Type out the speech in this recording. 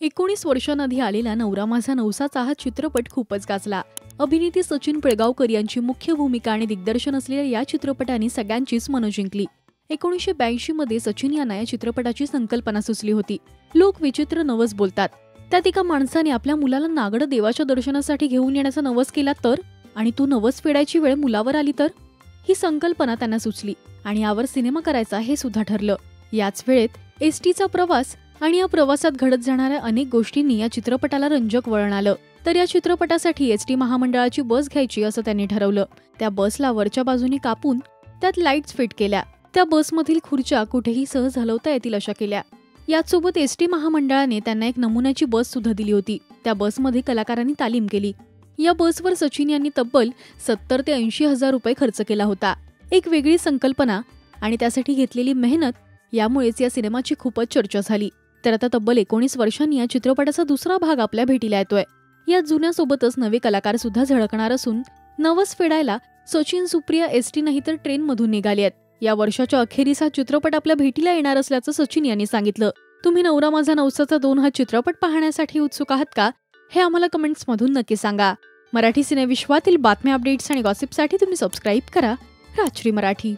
19 वर्षांआधी आलेला नवरा माझा नवसाचा हा चित्रपट खूपच गाजला। अभिनेते सचिन पिळगावकर यांची मुख्य भूमिका आणि दिग्दर्शन असलेल्या या चित्रपटाने सगळ्यांचीच मनं जिंकली। 1982 मध्ये सचिन यांना या चित्रपटाची संकल्पना सुचली होती। लोक विचित्र नवस बोलतात, त्यात एका माणसाने आपल्या मुलाला नागडं देवाच्या दर्शनासाठी घेऊन येण्याचा नवस केला तर, आणि तू नवस फेडायची वेळ मुलावर आली तर, ही संकल्पना त्यांना सुचली आणि यावर सिनेमा करायचा हे सुद्धा ठरलं। याच वेळेत एसटीचा प्रवास आणि या प्रवासात घडत जाणाऱ्या अनेक गोष्टींनी या चित्रपटाला रंजक वळण आलं। तर या चित्रपटासाठी एसटी महामंडळाची बस घ्यायची असं त्यांनी ठरवलं। त्या बसला वरच्या बाजूने कापून त्यात लाईट्स फिट केल्या। त्या बसमधील खुर्च्या कुठेही सहज हलवता येतील अशा केल्या। याचसोबत एसटी महामंडळाने त्यांना एक नमुन्याची बस सुद्धा दिली होती। त्या बसमध्ये कलाकारांनी तालीम केली। या बसवर सचिन यांनी तब्बल 70 ते 80 हजार रुपये खर्च केला होता। एक वेगळी संकल्पना आणि त्यासाठी घेतलेली मेहनत यामुळेच या सिनेमाची खूपच चर्चा झाली। तर आता तब्बल 19 वर्षांनी या चित्रपटाचा दुसरा भाग आपल्या भेटीला येतोय। या जुन्यासोबतच नवे कलाकार सुद्धा झळकणार असून नवस फेडायला सचिन सुप्रिया एसटी नाही तर ट्रेन मधून निघाले आहेत। या वर्षाच्या अखेरीस हा चित्रपट आपल्या भेटीला येणार असल्याचं सचिन यांनी सांगितलं। तुम्ही नवरा माझा नवसाचा 2 हा चित्रपट पाहण्यासाठी उत्सुक आहात का? हे आम्हाला कमेंट्स मधून नक्की सांगा। मराठी सिनेविश्वातील बातम्या, अपडेट्स आणि गॉसिपसाठी तुम्ही सबस्क्राईब करा राजश्री मराठी।